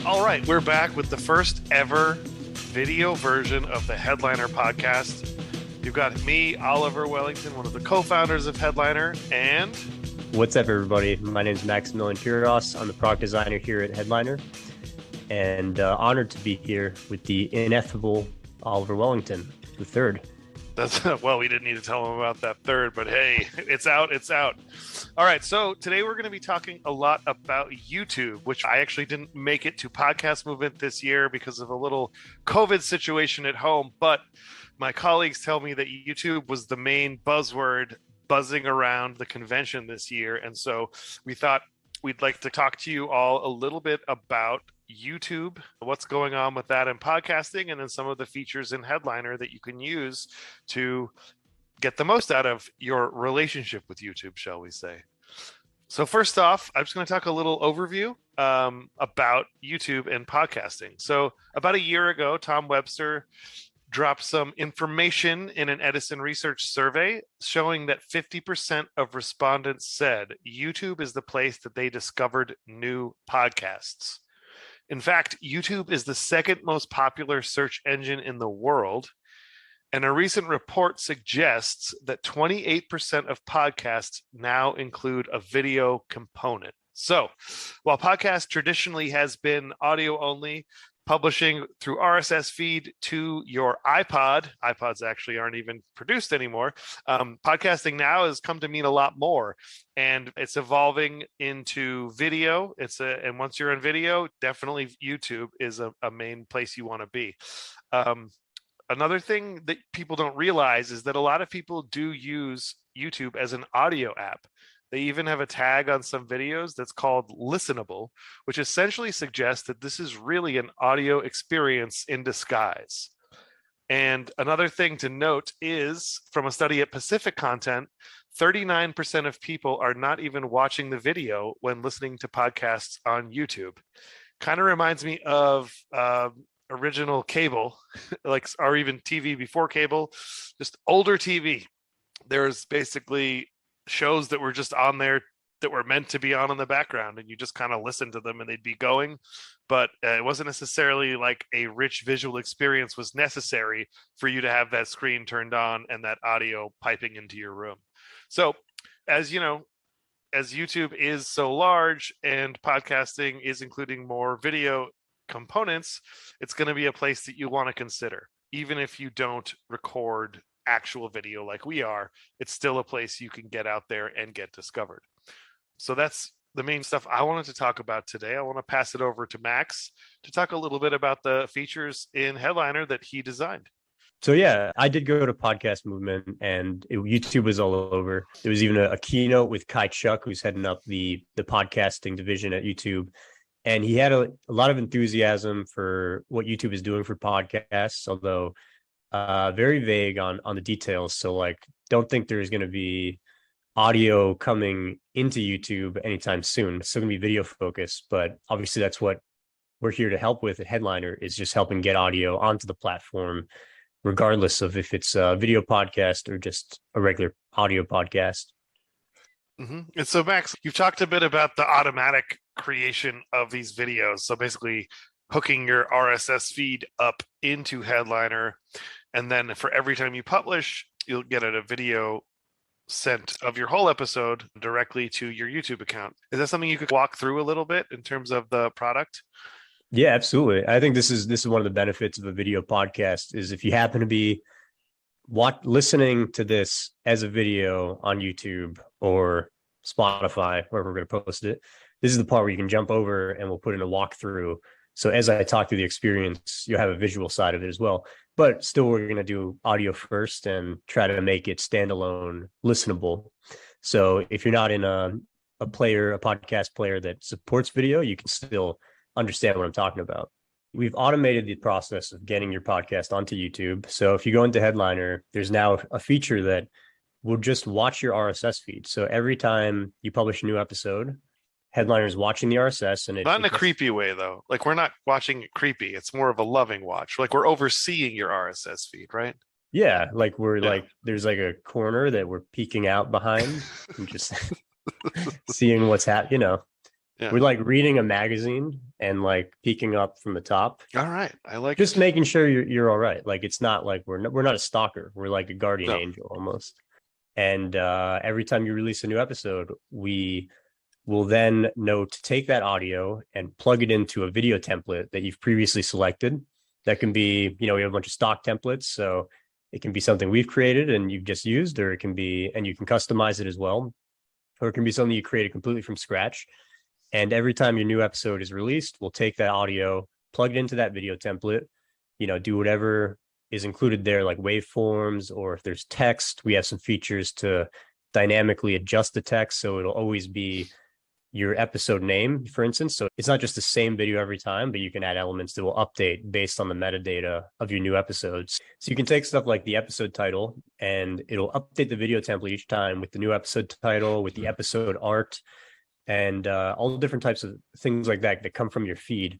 All right, we're back with the first ever video version of the Headliner podcast. You've got me, Oliver Wellington, one of the co-founders of Headliner, and... What's up, everybody? My name is Maximilian Kiros. I'm the product designer here at Headliner, and honored to be here with the ineffable Oliver Wellington, the third. Well, we didn't need to tell him about that third, but hey, it's out. All right, so today we're going to be talking a lot about YouTube, which I actually didn't make it to podcast movement this year because of a little COVID situation at home, but my colleagues tell me that YouTube was the main buzzword buzzing around the convention this year, and so we thought we'd like to talk to you all a little bit about YouTube, what's going on with that in podcasting, and then some of the features in Headliner that you can use to get the most out of your relationship with YouTube, shall we say. So first off, I'm just going to talk a little overview about YouTube and podcasting. So about a year ago, Tom Webster dropped some information in an Edison research survey showing that 50% of respondents said YouTube is the place that they discovered new podcasts. In fact, YouTube is the second most popular search engine in the world, and a recent report suggests that 28% of podcasts now include a video component. So, while podcast traditionally has been audio only, publishing through RSS feed to your iPods actually aren't even produced anymore. Podcasting now has come to mean a lot more, and it's evolving into video. And once you're in video, definitely YouTube is a main place you want to be. Another thing that people don't realize is that a lot of people do use YouTube as an audio app. They even have a tag on some videos that's called listenable, which essentially suggests that this is really an audio experience in disguise. And another thing to note is, from a study at Pacific Content, 39% of people are not even watching the video when listening to podcasts on YouTube. Kind of reminds me of original cable, or even TV before cable, just older TV. There's basically shows that were just on there that were meant to be on in the background, and you just kind of listen to them and they'd be going, but it wasn't necessarily like a rich visual experience was necessary for you to have that screen turned on and that audio piping into your room. So as you know, as YouTube is so large and podcasting is including more video components, it's going to be a place that you want to consider. Even if you don't record actual video like we are, it's still a place you can get out there and get discovered. So that's the main stuff I wanted to talk about today. I want to pass it over to Max to talk a little bit about the features in Headliner that he designed. So yeah, I did go to podcast movement, and YouTube was all over. There was even a keynote with Kai Chuck, who's heading up the podcasting division at YouTube. And he had a lot of enthusiasm for what YouTube is doing for podcasts, although very vague on the details. So don't think there's going to be audio coming into YouTube anytime soon. It's still going to be video focused, but obviously that's what we're here to help with at Headliner, is just helping get audio onto the platform, regardless of if it's a video podcast or just a regular audio podcast. Mm-hmm. And so Max, you've talked a bit about the automatic creation of these videos. So basically hooking your RSS feed up into Headliner, and then for every time you publish, you'll get a video sent of your whole episode directly to your YouTube account. Is that something you could walk through a little bit in terms of the product? Yeah, absolutely. I think this is one of the benefits of a video podcast, is if you happen to be listening to this as a video on YouTube or Spotify, wherever we're going to post it, this is the part where you can jump over and we'll put in a walkthrough. So as I talk through the experience, you'll have a visual side of it as well. But still, we're going to do audio first and try to make it standalone, listenable. So if you're not in a podcast player that supports video, you can still understand what I'm talking about. We've automated the process of getting your podcast onto YouTube. So if you go into Headliner, there's now a feature that will just watch your RSS feed. So every time you publish a new episode, Headliner's watching the RSS, and not in a creepy way though. Like, we're not watching it creepy. It's more of a loving watch. Like, we're overseeing your RSS feed, right? Yeah, like there's like a corner that we're peeking out behind and just seeing what's happening. Yeah. We're like reading a magazine and like peeking up from the top, All right. I like just it. making sure you're all right. Like it's not like we're not a stalker. We're like a guardian No. angel almost. And every time you release a new episode, we will then know to take that audio and plug it into a video template that you've previously selected. That can be, we have a bunch of stock templates. So it can be something we've created and you've just used, or it can be, and you can customize it as well, or it can be something you created completely from scratch. And every time your new episode is released, we'll take that audio, plug it into that video template, do whatever is included there, like waveforms, or if there's text, we have some features to dynamically adjust the text. So it'll always be your episode name, for instance. So it's not just the same video every time, but you can add elements that will update based on the metadata of your new episodes. So you can take stuff like the episode title and it'll update the video template each time with the new episode title, with the episode art, and all the different types of things like that come from your feed.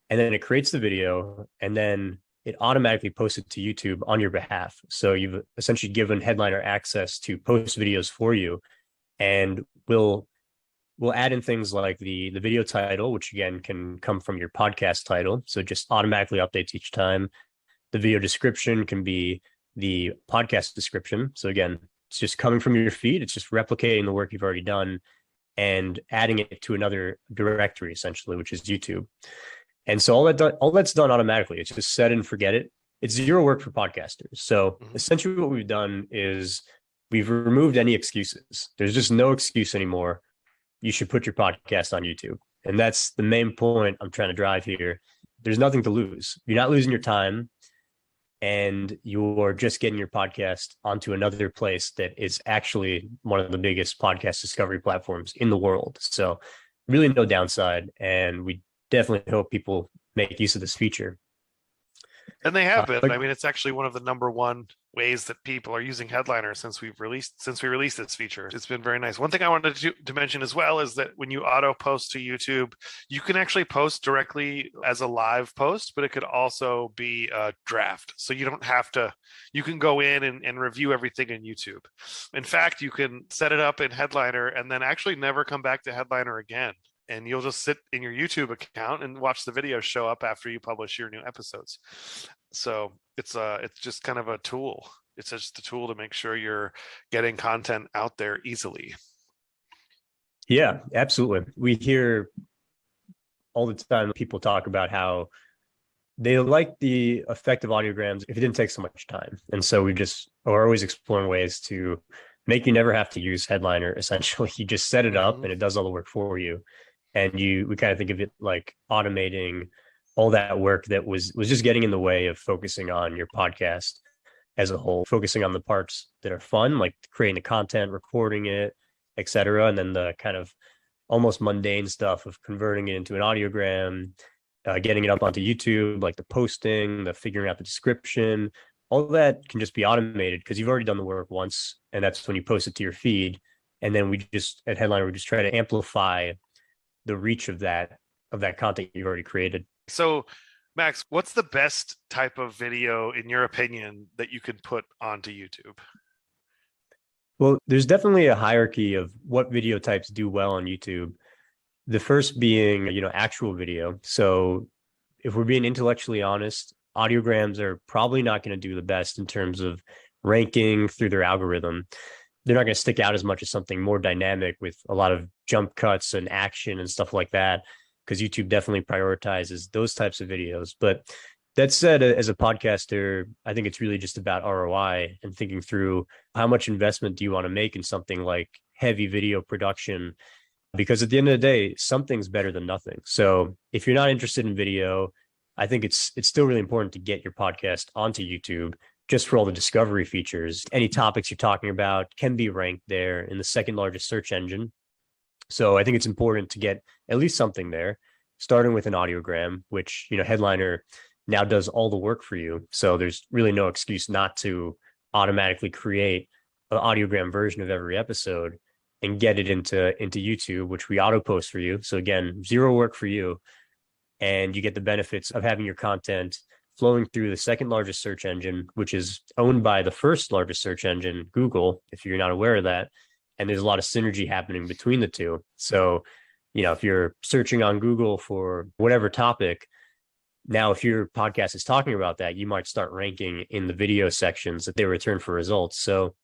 And then it creates the video and then it automatically posts it to YouTube on your behalf. So you've essentially given Headliner access to post videos for you. And we'll add in things like the video title, which again can come from your podcast title. So it just automatically updates each time. The video description can be the podcast description. So again, it's just coming from your feed. It's just replicating the work you've already done and adding it to another directory, essentially, which is YouTube. And so all that's done automatically. It's just set and forget it. It's zero work for podcasters. So essentially what we've done is we've removed any excuses. There's just no excuse anymore. You should put your podcast on YouTube. And that's the main point I'm trying to drive here. There's nothing to lose. You're not losing your time. And you're just getting your podcast onto another place that is actually one of the biggest podcast discovery platforms in the world. So really no downside. And we definitely hope people make use of this feature. And they have been. I mean, it's actually one of the number one ways that people are using Headliner since we released this feature. It's been very nice. One thing I wanted to mention as well is that when you auto post to YouTube, you can actually post directly as a live post, but it could also be a draft. So you don't have to, you can go in and review everything in YouTube. In fact, you can set it up in Headliner and then actually never come back to Headliner again. And you'll just sit in your YouTube account and watch the videos show up after you publish your new episodes. So it's just kind of a tool. It's just a tool to make sure you're getting content out there easily. Yeah, absolutely. We hear all the time people talk about how they like the effect of audiograms if it didn't take so much time. And so we just are always exploring ways to make you never have to use Headliner. Essentially, you just set it up and it does all the work for you. And we kind of think of it like automating all that work that was just getting in the way of focusing on your podcast as a whole, focusing on the parts that are fun, like creating the content, recording it, etc. And then the kind of almost mundane stuff of converting it into an audiogram, getting it up onto YouTube, like the posting, the figuring out the description, all that can just be automated because you've already done the work once. And that's when you post it to your feed. And then we just, at Headliner, we just try to amplify the reach of that content you've already created. So, Max, what's the best type of video, in your opinion, that you can put onto YouTube? Well, there's definitely a hierarchy of what video types do well on YouTube. The first being, actual video. So if we're being intellectually honest, audiograms are probably not going to do the best in terms of ranking through their algorithm. They're not going to stick out as much as something more dynamic with a lot of jump cuts and action and stuff like that, because YouTube definitely prioritizes those types of videos. But that said, as a podcaster, I think it's really just about ROI and thinking through how much investment do you want to make in something like heavy video production, because at the end of the day, something's better than nothing. So if you're not interested in video, I think it's still really important to get your podcast onto YouTube, just for all the discovery features. Any topics you're talking about can be ranked there in the second largest search engine. So I think it's important to get at least something there, starting with an audiogram, which, Headliner now does all the work for you. So there's really no excuse not to automatically create an audiogram version of every episode and get it into YouTube, which we auto post for you. So again, zero work for you. And you get the benefits of having your content flowing through the second largest search engine, which is owned by the first largest search engine, Google, if you're not aware of that. And there's a lot of synergy happening between the two. So if you're searching on Google for whatever topic, now if your podcast is talking about that, you might start ranking in the video sections that they return for results. So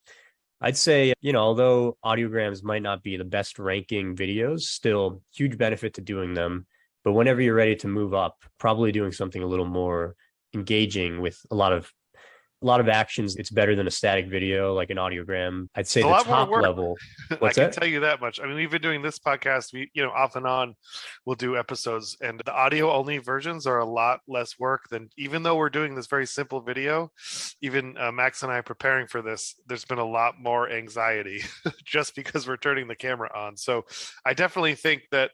I'd say, although audiograms might not be the best ranking videos, still huge benefit to doing them. But whenever you're ready to move up, probably doing something a little more engaging with a lot of actions. It's better than a static video, like an audiogram. I'd say It's a the lot more top work. level. I What's can that? tell you that much. I mean, we've been doing this podcast. We, off and on, we'll do episodes, and the audio only versions are a lot less work than. Even though we're doing this very simple video, even Max and I preparing for this, there's been a lot more anxiety just because we're turning the camera on. So, I definitely think that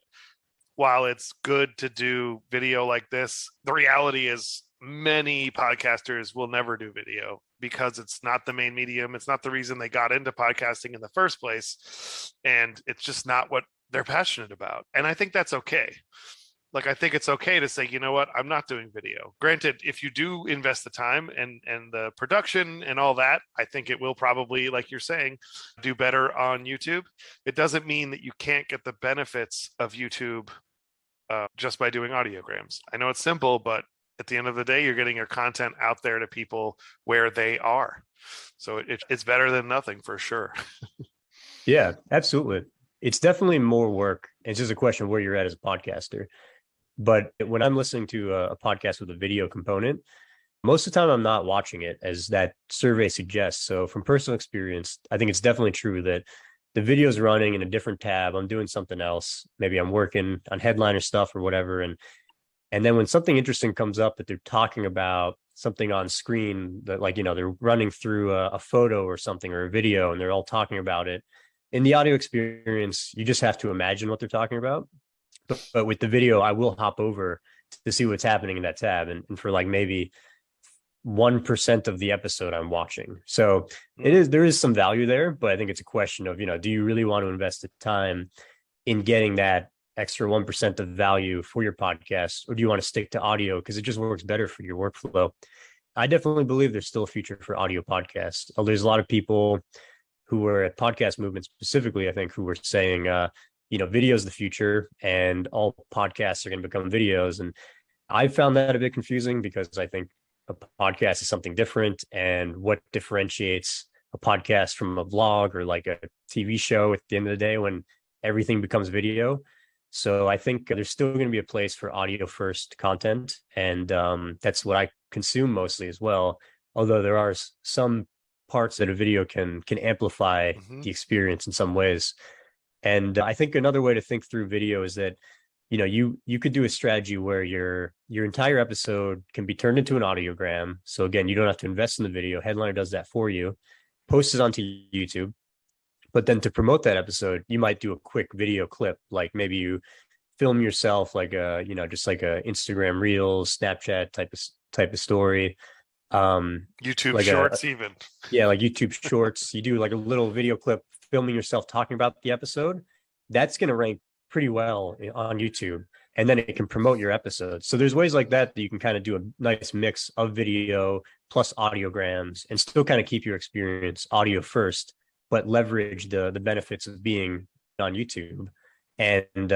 while it's good to do video like this, the reality is many podcasters will never do video because it's not the main medium. It's not the reason they got into podcasting in the first place. And it's just not what they're passionate about. And I think that's okay. Like, I think it's okay to say, you know what, I'm not doing video. Granted, if you do invest the time and the production and all that, I think it will probably, like you're saying, do better on YouTube. It doesn't mean that you can't get the benefits of YouTube just by doing audiograms. I know it's simple, but at the end of the day, you're getting your content out there to people where they are. So it's better than nothing for sure. Yeah, absolutely. It's definitely more work. It's just a question of where you're at as a podcaster. But when I'm listening to a podcast with a video component, most of the time I'm not watching it, as that survey suggests. So from personal experience, I think it's definitely true that the video's running in a different tab. I'm doing something else. Maybe I'm working on headliner stuff or whatever. And then when something interesting comes up that they're talking about something on screen that, like, they're running through a photo or something or a video and they're all talking about it. In the audio experience, you just have to imagine what they're talking about. But with the video, I will hop over to see what's happening in that tab. And for like maybe 1% of the episode I'm watching. So there is some value there, but I think it's a question of, do you really want to invest the time in getting that extra 1% of value for your podcast, or do you want to stick to audio because it just works better for your workflow? I definitely believe there's still a future for audio podcasts. There's a lot of people who were at Podcast Movement specifically, I think, who were saying, video is the future and all podcasts are going to become videos. And I found that a bit confusing because I think a podcast is something different. And what differentiates a podcast from a vlog or like a TV show at the end of the day when everything becomes video? So I think there's still going to be a place for audio first content. And that's what I consume mostly as well. Although there are some parts that a video can amplify the experience in some ways. And I think another way to think through video is that, you could do a strategy where your entire episode can be turned into an audiogram. So again, you don't have to invest in the video. Headliner does that for you, post it onto YouTube. But then to promote that episode, you might do a quick video clip, like maybe you film yourself like just like a Instagram Reels, Snapchat type of story. YouTube like Shorts, even. Yeah, like YouTube Shorts. You do like a little video clip filming yourself talking about the episode. That's going to rank pretty well on YouTube, and then it can promote your episode. So there's ways like that you can kind of do a nice mix of video plus audiograms and still kind of keep your experience audio first, but leverage the benefits of being on YouTube and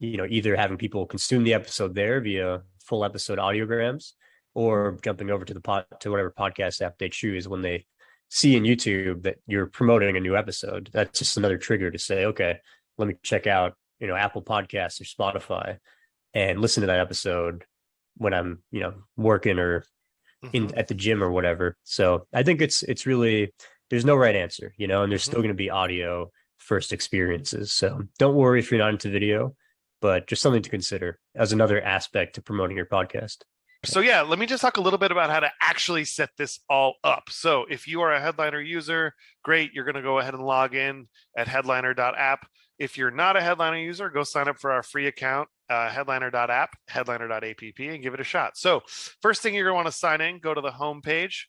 either having people consume the episode there via full episode audiograms or jumping over to whatever podcast app they choose when they see in YouTube that you're promoting a new episode. That's just another trigger to say, okay, let me check out, Apple Podcasts or Spotify and listen to that episode when I'm, working or at the gym or whatever. So I think it's really, there's no right answer, and there's still going to be audio first experiences. So don't worry if you're not into video, but just something to consider as another aspect to promoting your podcast. So yeah, let me just talk a little bit about how to actually set this all up. So if you are a Headliner user, great, you're going to go ahead and log in at headliner.app. If you're not a Headliner user, go sign up for our free account, headliner.app, headliner.app, and give it a shot. So first thing you're going to want to sign in, go to the home page,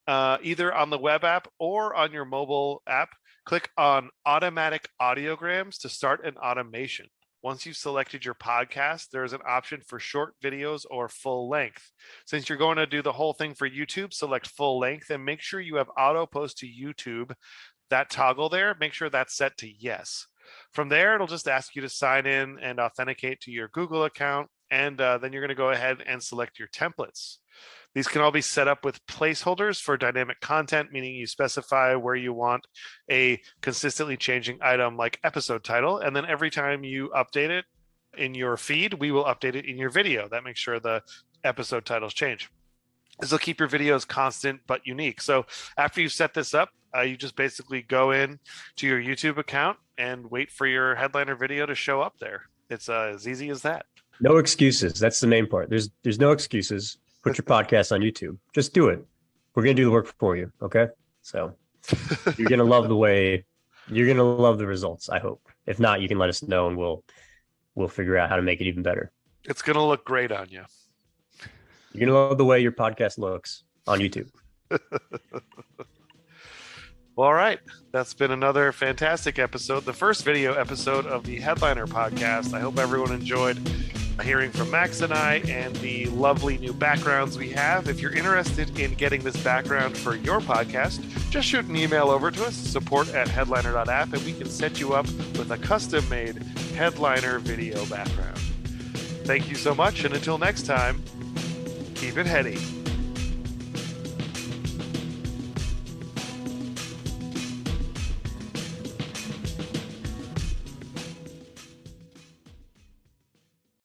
either on the web app or on your mobile app. Click on automatic audiograms to start an automation. Once you've selected your podcast, there's an option for short videos or full length. Since you're going to do the whole thing for YouTube, select full length and make sure you have auto post to YouTube. That toggle there, make sure that's set to yes. From there, it'll just ask you to sign in and authenticate to your Google account, and then you're going to go ahead and select your templates. These can all be set up with placeholders for dynamic content, meaning you specify where you want a consistently changing item like episode title, and then every time you update it in your feed, we will update it in your video. That makes sure the episode titles change. This will keep your videos constant but unique. So after you set this up, you just basically go in to your YouTube account and wait for your headliner video to show up there. It's as easy as that. No excuses. That's the main part. There's no excuses. Put your podcast on YouTube. Just do it. We're going to do the work for you. Okay. So you're going to love the results, I hope. If not, you can let us know and we'll figure out how to make it even better. It's going to look great on you. You're going to love the way your podcast looks on YouTube. Well, all right. That's been another fantastic episode, the first video episode of the Headliner podcast. I hope everyone enjoyed hearing from Max and I and the lovely new backgrounds we have. If you're interested in getting this background for your podcast, just shoot an email over to us, support@headliner.app, and we can set you up with a custom-made Headliner video background. Thank you so much, and until next time, keep it heady.